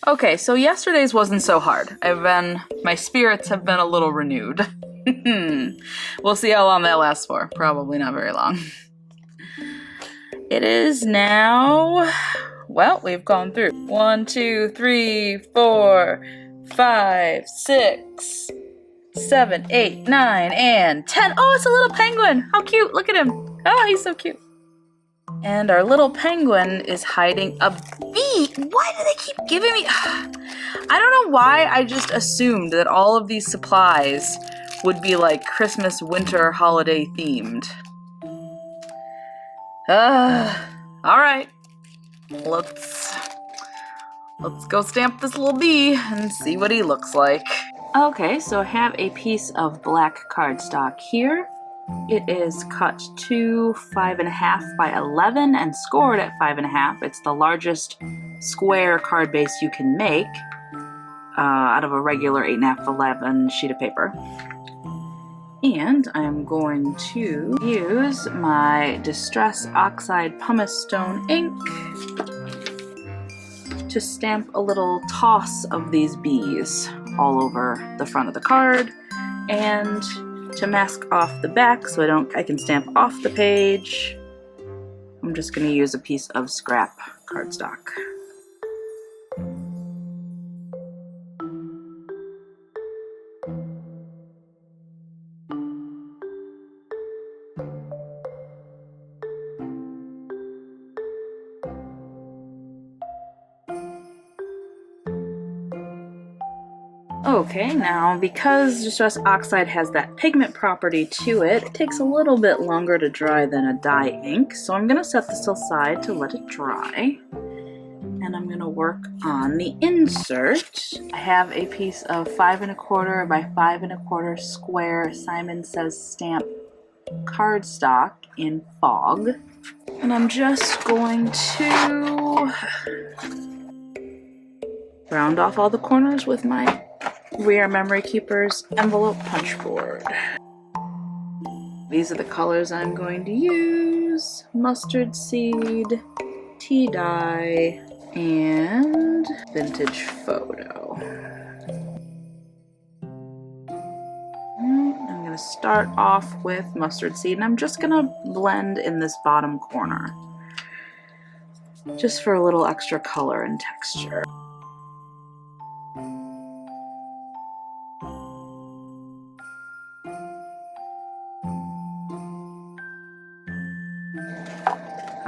Okay, so yesterday's wasn't so hard. My spirits have been a little renewed. We'll see how long that lasts for. Probably not very long. It is now, well, we've gone through 1, 2, 3, 4, 5, 6, 7, 8, 9, and 10. Oh, it's a little penguin. How cute. Look at him. Oh, he's so cute. And our little penguin is hiding a bee. Why do they keep giving me... I don't know why I just assumed that all of these supplies would be like Christmas, winter, holiday themed. All right. Let's go stamp this little bee and see what he looks like. Okay, so I have a piece of black cardstock here. It is cut to 5.5 by 11 and scored at 5.5. It's the largest square card base you can make out of a regular 8.5 11 sheet of paper. And I'm going to use my Distress OXIDE Pumice Stone ink to stamp a little toss of these bees all over the front of the card, and to mask off the back so I can stamp off the page, I'm just going to use a piece of scrap cardstock. Okay, now because Distress Oxide has that pigment property to it, it takes a little bit longer to dry than a dye ink, so I'm going to set this aside to let it dry. And I'm going to work on the insert. I have a piece of 5.25 by 5.25 square Simon Says stamp cardstock in fog. And I'm just going to round off all the corners with my Rear Memory Keeper's envelope punch board. These are the colors I'm going to use: mustard seed, tea dye, and vintage photo. I'm going to start off with mustard seed, and I'm just going to blend in this bottom corner, just for a little extra color and texture.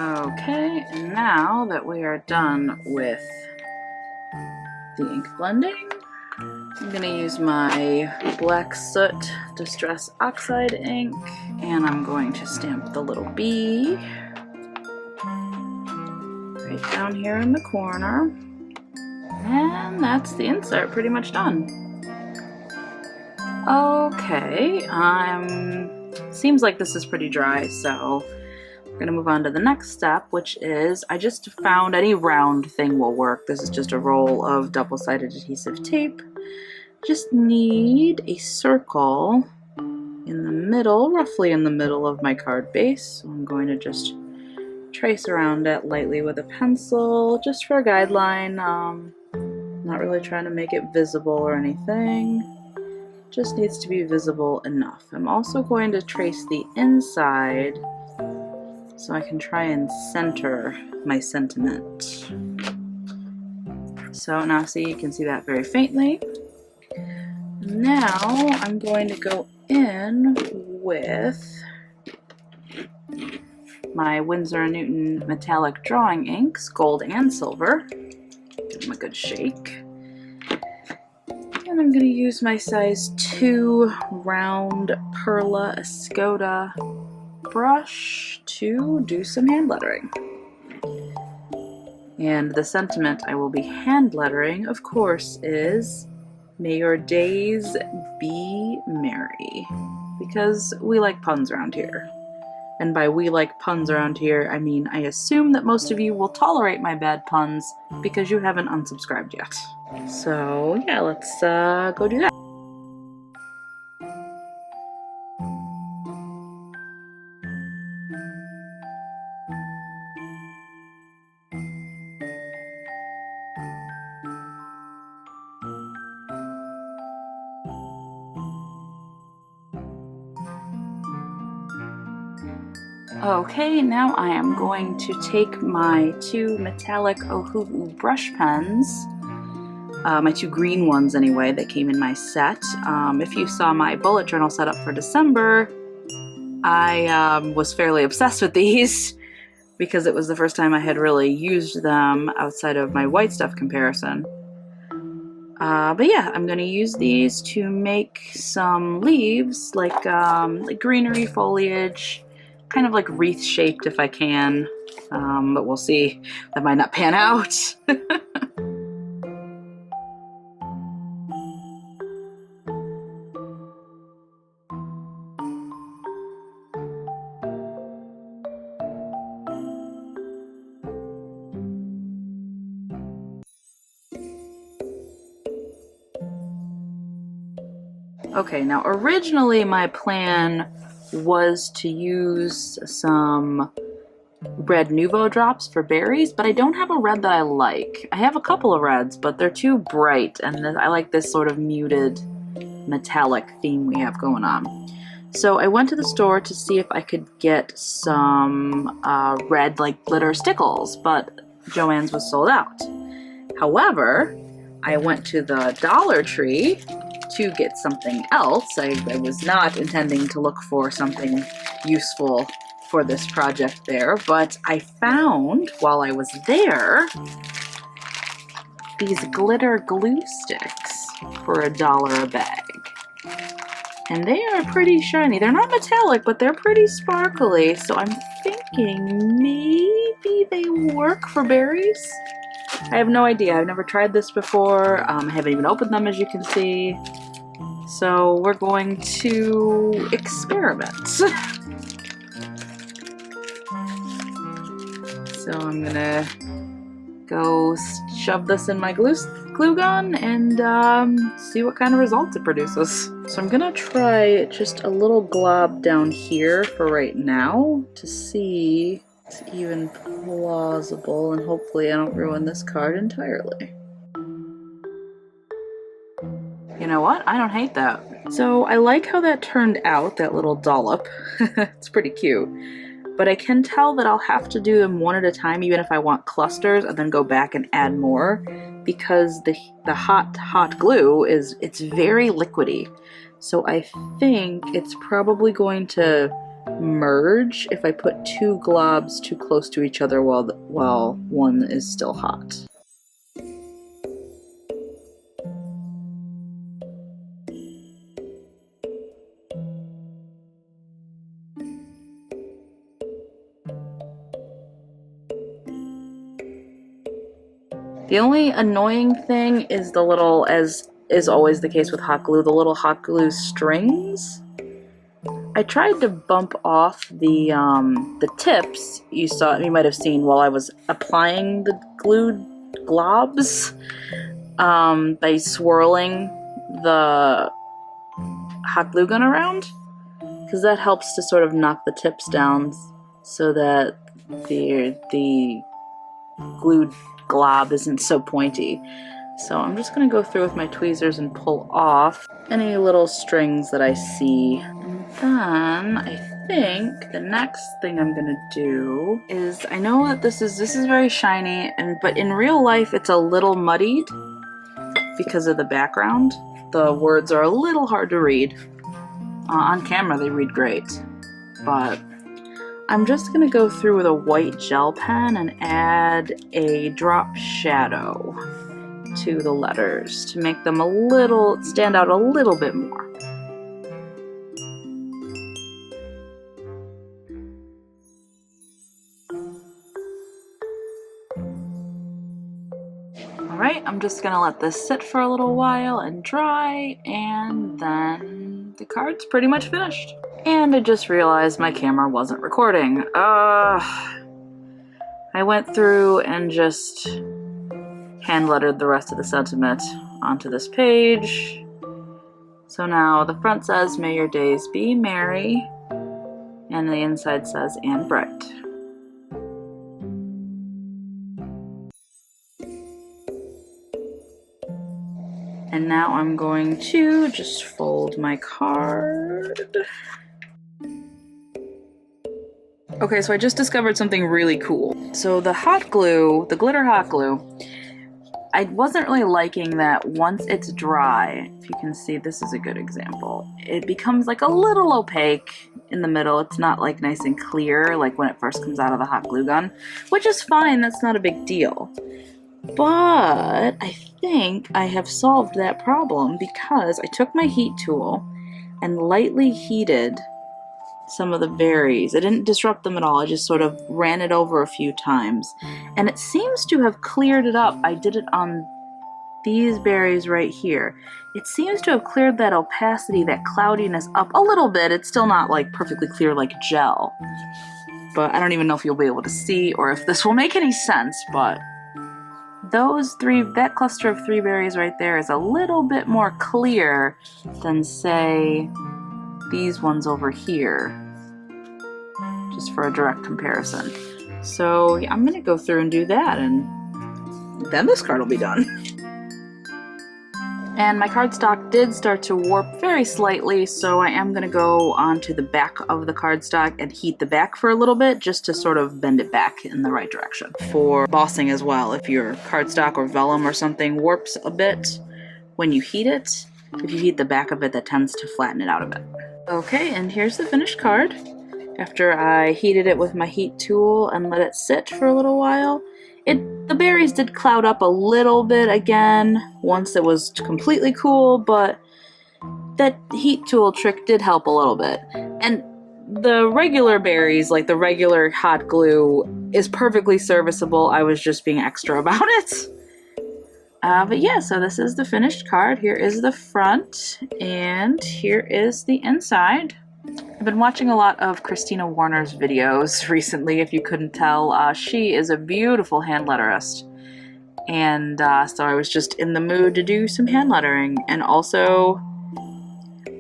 Okay, and now that we are done with the ink blending, I'm going to use my black soot Distress Oxide ink, and I'm going to stamp the little bee right down here in the corner. And that's the insert pretty much done. Okay, seems like this is pretty dry, so we're gonna move on to the next step, which is, I just found any round thing will work. This is just a roll of double-sided adhesive tape. Just need a circle in the middle, roughly in the middle of my card base. So I'm going to just trace around it lightly with a pencil, just for a guideline. Not really trying to make it visible or anything. Just needs to be visible enough. I'm also going to trace the inside so I can try and center my sentiment. So now see, you can see that very faintly. Now I'm going to go in with my Winsor & Newton metallic drawing inks, gold and silver. Give them a good shake. And I'm going to use my size 2 round PERLA ESCODA brush to do some hand lettering. And the sentiment I will be hand lettering, of course, is "May your days be merry," because we like puns around here. And by we like puns around here, I mean I assume that most of you will tolerate my bad puns because you haven't unsubscribed yet. So yeah, let's go do that. Okay, now I am going to take my two metallic Ohuhu brush pens, my two green ones anyway, that came in my set. If you saw my bullet journal setup for December, I was fairly obsessed with these because it was the first time I had really used them outside of my white stuff comparison. But yeah, I'm gonna use these to make some leaves, like greenery foliage, kind of like wreath shaped if I can, but we'll see. That might not pan out. Okay, now originally my plan was to use some red Nouveau drops for berries, but I don't have a red that I like. I have a couple of reds, but they're too bright, and I like this sort of muted metallic theme we have going on. So I went to the store to see if I could get some red like glitter stickles, but Joann's was sold out. However, I went to the Dollar Tree to get something else. I was not intending to look for something useful for this project there, but I found while I was there these glitter glue sticks for $1 a bag. And they are pretty shiny. They're not metallic, but they're pretty sparkly, so I'm thinking maybe they work for berries? I have no idea. I've never tried this before. I haven't even opened them, as you can see. So we're going to experiment. So I'm gonna go shove this in my glue gun and see what kind of results it produces. So I'm gonna try just a little glob down here for right now to see if it's even plausible, and hopefully I don't ruin this card entirely. You know what? I don't hate that. So I like how that turned out, that little dollop. It's pretty cute. But I can tell that I'll have to do them one at a time, even if I want clusters, and then go back and add more, because the hot glue it's very liquidy. So I think it's probably going to merge if I put two globs too close to each other while one is still hot. The only annoying thing is the little, as is always the case with hot glue, the little hot glue strings. I tried to bump off the tips you might have seen while I was applying the glued globs by swirling the hot glue gun around, because that helps to sort of knock the tips down so that the glued glob isn't so pointy. So I'm just going to go through with my tweezers and pull off any little strings that I see. And then I think the next thing I'm going to do is, I know that this is very shiny, but in real life it's a little muddied because of the background. The words are a little hard to read. On camera they read great, but I'm just going to go through with a white gel pen and add a drop shadow to the letters to make them stand out a little bit more. Alright, I'm just going to let this sit for a little while and dry, and then the card's pretty much finished. And I just realized my camera wasn't recording. I went through and just hand lettered the rest of the sentiment onto this page. So now the front says, "May your days be merry," and the inside says, "and bright." And now I'm going to just fold my card. Okay, so I just discovered something really cool. So the hot glue, the glitter hot glue, I wasn't really liking that once it's dry. If you can see, this is a good example. It becomes like a little opaque in the middle. It's not like nice and clear like when it first comes out of the hot glue gun, which is fine, that's not a big deal. But I think I have solved that problem because I took my heat tool and lightly heated some of the berries. I didn't disrupt them at all, I just sort of ran it over a few times. And it seems to have cleared it up. I did it on these berries right here. It seems to have cleared that opacity, that cloudiness up a little bit. It's still not like perfectly clear like gel. But I don't even know if you'll be able to see or if this will make any sense, but that cluster of 3 berries right there is a little bit more clear than, say, these ones over here, just for a direct comparison. So yeah, I'm gonna go through and do that, and then this card will be done. And my cardstock did start to warp very slightly, so I am gonna go onto the back of the cardstock and heat the back for a little bit, just to sort of bend it back in the right direction. For embossing as well, if your cardstock or vellum or something warps a bit when you heat it, if you heat the back of it, that tends to flatten it out a bit. Okay, and here's the finished card. After I heated it with my heat tool and let it sit for a little while, the berries did cloud up a little bit again once it was completely cool, but that heat tool trick did help a little bit. And the regular berries, like the regular hot glue, is perfectly serviceable. I was just being extra about it. But yeah, so this is the finished card. Here is the front, and here is the inside. I've been watching a lot of Christina Warner's videos recently, if you couldn't tell. She is a beautiful hand letterist. And so I was just in the mood to do some hand lettering. And also,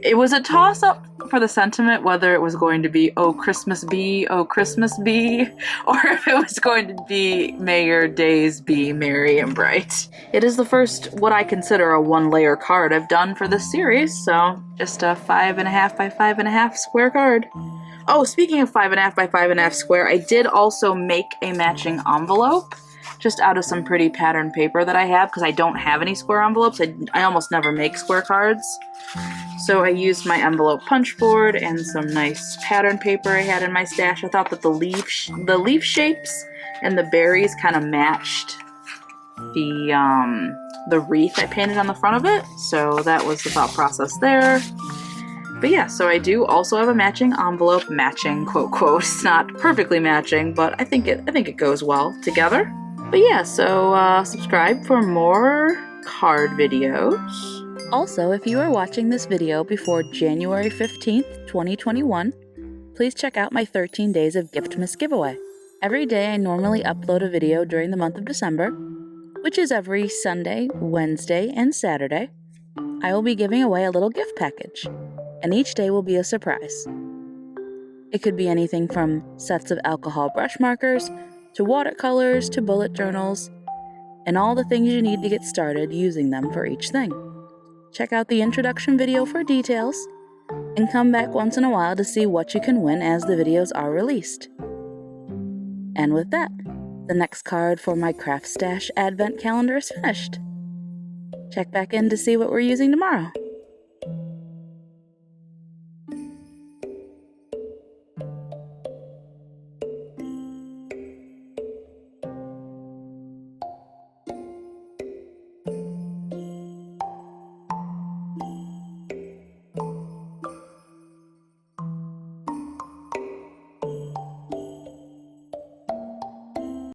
it was a toss-up for the sentiment whether it was going to be "Oh Christmas Be, Oh Christmas Be," or if it was going to be "May your days be merry and bright." It is the first, what I consider, a 1-layer card I've done for this series, so just a 5.5 by 5.5 square card. Oh, speaking of 5.5 by 5.5 square, I did also make a matching envelope just out of some pretty pattern paper that I have, because I don't have any square envelopes. I almost never make square cards. So I used my envelope punch board and some nice pattern paper I had in my stash. I thought that the leaf shapes and the berries kind of matched the wreath I painted on the front of it. So that was the thought process there. But yeah, so I do also have a matching envelope, matching quote quote. It's not perfectly matching, but I think it goes well together. But yeah, so subscribe for more card videos. Also, if you are watching this video before January 15th, 2021, please check out my 13 Days of Giftmas giveaway. Every day I normally upload a video during the month of December, which is every Sunday, Wednesday, and Saturday. I will be giving away a little gift package, and each day will be a surprise. It could be anything from sets of alcohol brush markers, to watercolors, to bullet journals, and all the things you need to get started using them for each thing. Check out the introduction video for details, and come back once in a while to see what you can win as the videos are released. And with that, the next card for my Craftstash Advent Calendar is finished. Check back in to see what we're using tomorrow.